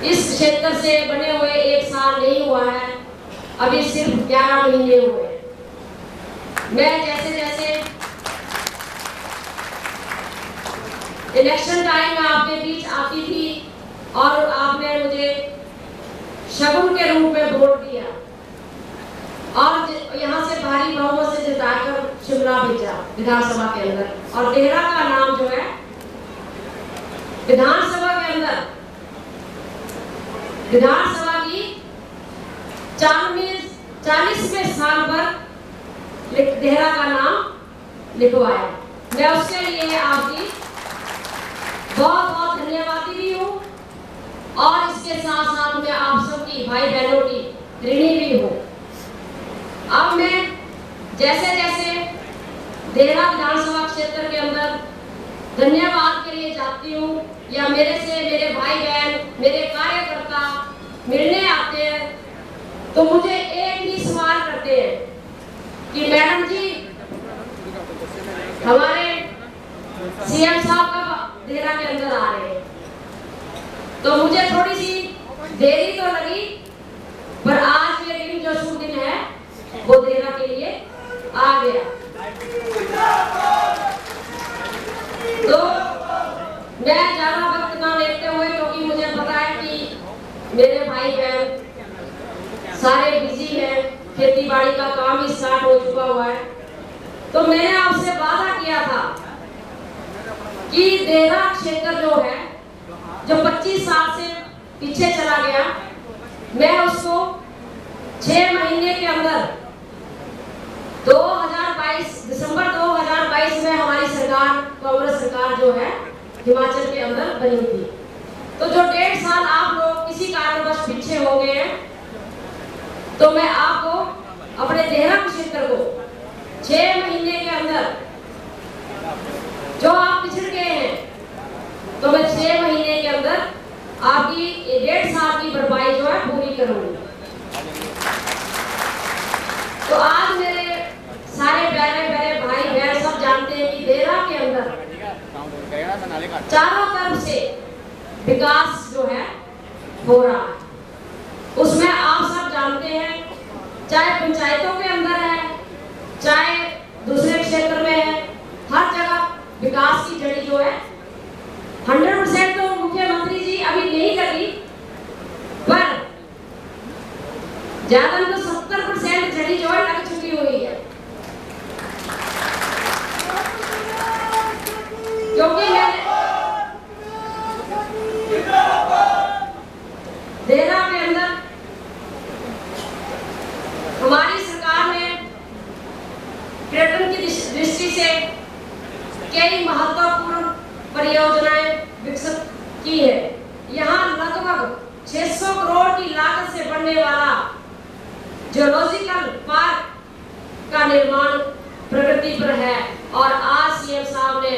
इस क्षेत्र से बने हुए 1 साल नहीं हुआ है, अभी सिर्फ 11 महीने हुए। मैं जैसे जैसे इलेक्शन टाइम में आपके बीच आती थी और आपने मुझे शगुन के रूप में वोट दिया और यहाँ से भारी बहुमत से जिताकर शिमला भेजा विधानसभा के अंदर। और देहरा का नाम जो है विधानसभा के अंदर विधानसभा की 40वें साल पर देहरा का नाम लिखवाया। मैं उसके लिए आपकी बहुत बहुत धन्यवादी भी हूँ और इसके साथ साथ मैं आप सबकी भाई बहनों की ऋणी भी हूँ। अब मैं जैसे जैसे देहरा विधानसभा क्षेत्र के अंदर धन्यवाद के लिए जाती हूँ या मेरे से मेरे भाई बहन मेरे कार्यकर्ता मिलने आते हैं तो मुझे एक ही सवाल करते हैं कि मैडम जी हमारे सीएम साहब कब देहरा के अंदर आ रहे हैं। तो मुझे थोड़ी सी देरी तो लगी पर आज ये दिन जो शुभ दिन है वो देहरा के लिए आ गया। तो मैं ज्यादा वक्त ना लेते हुए क्योंकि मुझे पता है कि मेरे भाई बहन सारे बिजी हैं, खेती बाड़ी का काम भी स्टार्ट हो चुका हुआ है। तो मैंने आपसे वादा किया था कि देहरा क्षेत्र जो है जो 25 साल से पीछे चला गया मैं उसको 6 महीने के अंदर 2022 दिसंबर 2022 में हमारी सरकार कांग्रेस सरकार जो है हिमाचल के अंदर बनी थी। तो जो 1.5 साल आप लोग किसी कारणवश पीछे हो गए हैं तो मैं आपको अपने देहरा क्षेत्र को 6 महीने के अंदर जो आप पिछड़ गए हैं तो मैं 6 महीने के अंदर आपकी 1.5 साल की भरपाई जो है पूरी करूंगी। तो आज मेरे सारे प्यारे प्यारे भाई बहन सब जानते हैं कि देहरा के अंदर चारों तरफ से विकास जो है हो रहा है। उसमें आप सब जानते हैं चाहे पंचायतों के अंदर है चाहे दूसरे क्षेत्र में है, हर जगह विकास की जड़ी जो है 100% तो मुख्यमंत्री जी अभी नहीं लगी पर ज्यादा तो 70% जड़ी जो है लग चुकी हुई है। क्योंकि देहरा के अंदर हमारी सरकार ने पर्यटन की दृष्टि से कई महत्वपूर्ण परियोजनाएं विकसित की है। यहाँ लगभग 600 करोड़ की लागत से बनने वाला जियोलॉजिकल पार्क का निर्माण प्रगति पर है और आज सीएम साहब ने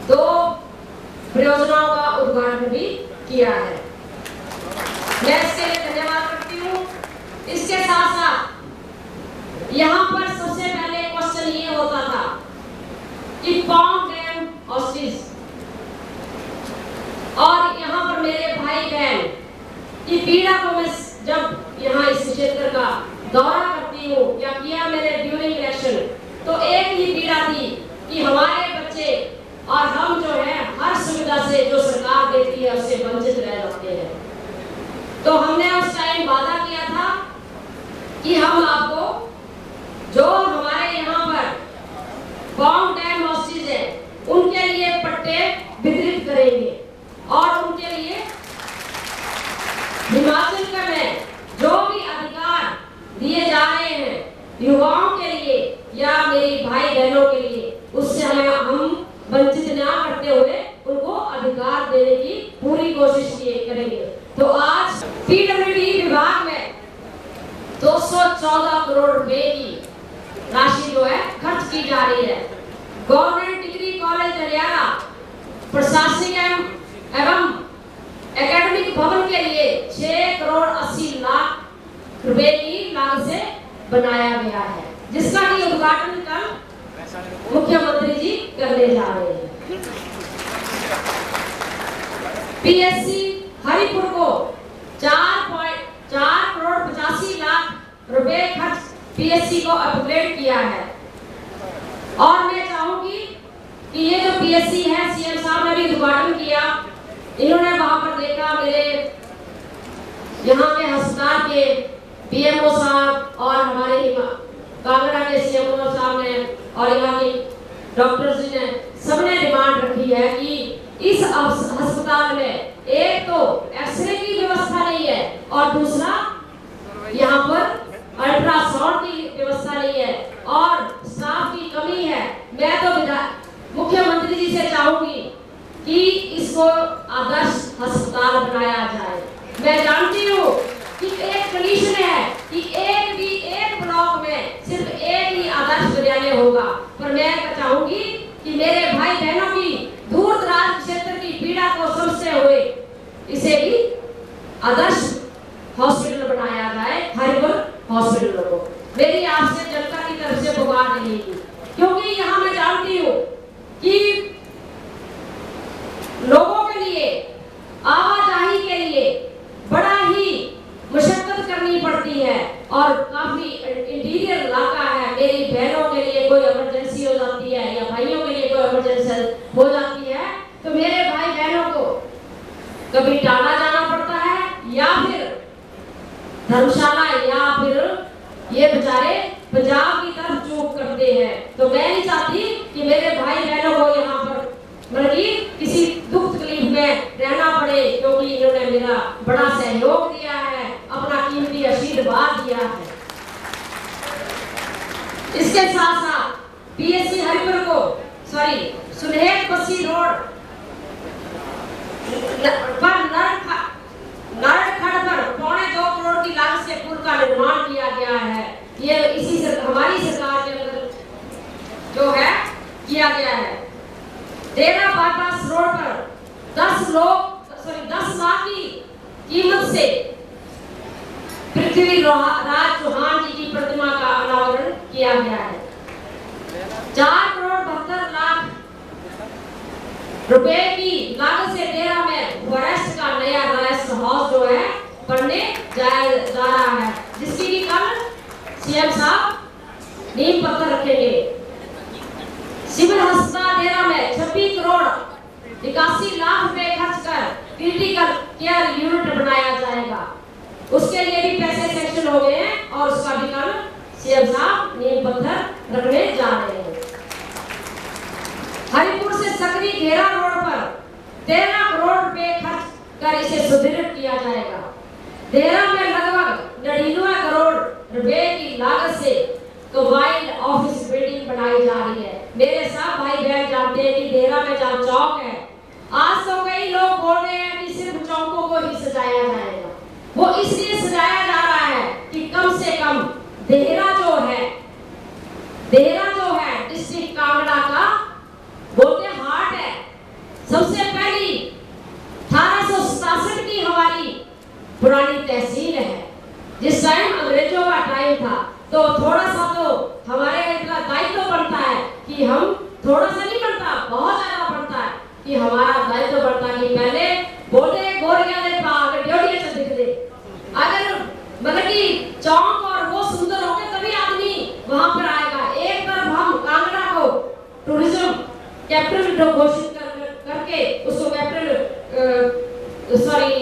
2 परियोजनाओं का उद्घाटन भी किया है। मैं इसके लिए धन्यवाद करती हूँ। इसके साथ साथ यहाँ पर सबसे पहले क्वेश्चन ये होता था कि पौंग डैम ऑस्टिस और यहाँ पर मेरे भाई बहन की पीड़ा को मैं जब यहाँ इस क्षेत्र का दौरा करती हूँ या किया मैंने ड्यूरिंग इलेक्शन तो एक ही पीड़ा थी कि हमारे बच्चे और हम जो है हर सुविधा से जो सरकार देती है उससे वंचित रह जाते हैं। तो हमने उस टाइम वादा किया था कि हम आपको जो हमारे यहाँ पर पौंग डैम हाउसेज है उनके लिए पट्टे वितरित करेंगे और उनके लिए हिमाचल में जो भी अधिकार दिए जा रहे हैं युवाओं के लिए या मेरी भाई बहनों के लिए उससे हम वंचित ना करते हुए उनको अधिकार देने की पूरी कोशिश करेंगे। तो आज पीडब्ल्यूडी विभाग में 214 करोड़ रुपए की राशि जो है खर्च की जा रही है। गवर्नमेंट डिग्री कॉलेज हरियाणा प्रशासनिक एवं एकेडमिक भवन के लिए 6 करोड़ 80 लाख रुपए की लागत से बनाया गया है जिसका भी उद्घाटन कल मुख्यमंत्री जी करने जा रहे हैं। पीएससी हरिपुर को 4 करोड़ 85 लाख रुपए खर्च पीएससी को अपग्रेड किया है। और मैं चाहूंगी कि ये जो पीएससी है, सीएम साहब ने भी उद्घाटन किया, इन्होंने वहां पर देखा, मेरे यहाँ के अस्पताल के पीएमओ साहब और हमारे कांगड़ा के सीएमओ साहब ने और यहाँ के डॉक्टर जी ने सबने डिमांड रखी है कि इस अस्पताल में एक तो एक्सरे की व्यवस्था नहीं है और दूसरा यहाँ पर अल्ट्रासाउंड की व्यवस्था नहीं है और स्टाफ की कमी है। मैं तो मुख्यमंत्री जी से चाहूंगी कि इसको आदर्श अस्पताल बनाया जाए। मैं जानती हूँ कि एक कंडीशन है कि एक ब्लॉक में सिर्फ एक ही आदर्श विद्यालय होगा, पर मैं चाहूंगी कि मेरे भाई बहनों की दूर दराज क्षेत्र की पीड़ा को समझते हुए इसे भी आदर्श हॉस्पिटल बनाया जाए, हरिपुर हॉस्पिटल को। मेरी आपसे जनता की तरफ से गुहार रहेगी, क्योंकि यहाँ मैं जानती हूँ कि लोगों के लिए आवाजाही के लिए बड़ा ही मशक्कत करनी पड़ती है और काफी इंटीरियर इलाका है। मेरी बहनों के लिए कोई इमरजेंसी हो जाती है या भाइयों के लिए कोई इमरजेंसी हो जाती है तो मेरे भाई बहनों को कभी टाला जाना पड़ता है या फिर धर्मशाला या फिर ये बेचारे पंजाब की तरफ चूक करते हैं। तो मैं नहीं चाहती कि मेरे भाई बहनों को यहाँ पर मतलब किसी दुख तकलीफ में रहना पड़े, क्योंकि इन्होंने मेरा बड़ा सहयोग दिया है, अपना कीमती आशीर्वाद दिया है। इसके साथ साथ पीएससी हरिपुर को सुनहेत बस्सी रोड पर नरखड़ पर 2.25 करोड़ की लागत से पुल का निर्माण किया गया है। ये हमारी सरकार के अंदर जो है किया गया है। डेरा बाईपास रोड पर 10 लाख की कीमत से पृथ्वीराज चौहान जी की प्रतिमा का अनावरण किया गया है। 4 करोड़ 72 लाख रुपए की लागत से डेरा में फॉरेस्ट का नया रेस्ट हाउस जो है बनने जा रहा है, जिसकी भी कल सीएम साहब नींव पत्थर रखेंगे। सिविल अस्पताल डेरा में 26 करोड़ 81 लाख रुपए खर्च कर क्रिटिकल केयर यूनिट बनाया जाएगा। उसके लिए भी पैसे सेक्शन हो गए हैं और उसका भी कल सीएम साहब नींव पत्थर रखने जा रहे हैं। हरिपुर से सकरी घेरा रोड पर 13 करोड़ रुपए खर्च कर इसे सुदृढ़ किया जाएगा। डेरा में लगभग 99 करोड़ रुपए की लागत से कंबाइंड ऑफिस बिल्डिंग बनाई जा रही है। मेरे सब भाई बहन जानते हैं कि डेरा में जहाँ चौक है, आज तो कई लोग बोल रहे हैं कि सिर्फ चौकों को ही सजाया जाएगा। वो इसलिए सजाया जा रहा है कि कम से कम देहरा जो है डिस्ट्रिक्ट कांगड़ा का बोलते हार्ट है। सबसे पहली 1867 की हमारी पुरानी तहसील है। जिस टाइम अंग्रेजों का टाइम था तो थोड़ा सा तो हमारे इतना दायित्व बनता है कि हम थोड़ा सा नहीं बनता, बहुत ज्यादा बनता है कि हमारा दायित्व बनता कि पहले बोलते गोरिया दे पाग ड्योड़िया से दिख दे। अगर मतलब कि चौक और वो सुंदर होंगे तभी आदमी वहां पर आएगा। एक तरफ हम कांगड़ा को टूरिज्म कैपिटल घोषित करके उसको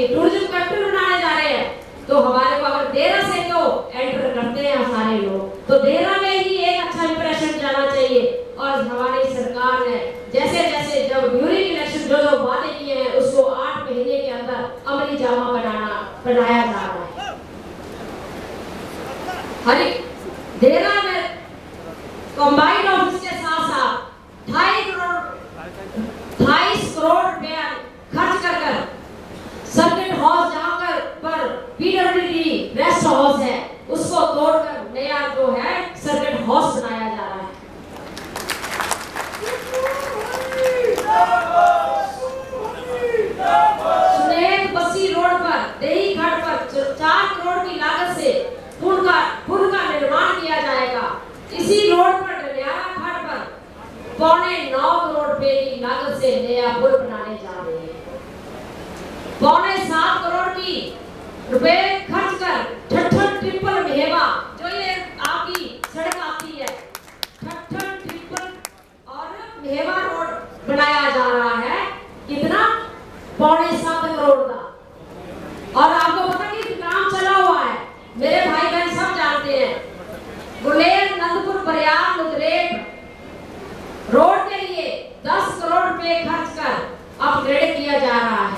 टूरिज्म कैपिटल बनाने जा रहे हैं, तो हमारे को अगर देहरा से तो एंटर करते हैं सारे लोग, तो देहरा में ही एक अच्छा इंप्रेशन जाना चाहिए। और हमारी सरकार ने जैसे जैसे जब ड्यूरिंग इलेक्शन जो वादे किए हैं उसको 8 महीने के अंदर अमली जामा बनाया जा रहा है। हरी देहरा में कंबाइंड ऑफिस के साथ साथ 22 करोड़ रुपया खर्च कर सर्किट हाउस जहाँ पर पीडब्ल्यूडी रेस्ट हाउस है उसको तोड़कर नया जो है सर्किट हाउस बनाया जा रहा है। सुनेत बस्सी रोड पर देही घाट पर 4 करोड़ की लागत से पुल का निर्माण किया जाएगा। इसी रोड पर डलियारा घाट पर 8.25 करोड़ रुपए की लागत से नया पुल बनाने जा रहे हैं। 7.25 करोड़ की रुपए खर्च कर ठट्ठन ट्रिपल मेहवा, जो ये आपकी सड़क आती है, ठट्ठन ट्रिपल और मेहवा रोड बनाया जा रहा है। कितना? 7.25 करोड़ का। और आपको पता कि काम चला हुआ है, मेरे भाई बहन सब जानते हैं। गुलेर नंदपुर बरियार मुदरेट रोड के लिए 10 करोड़ रुपए खर्च कर अपग्रेड किया जा रहा है।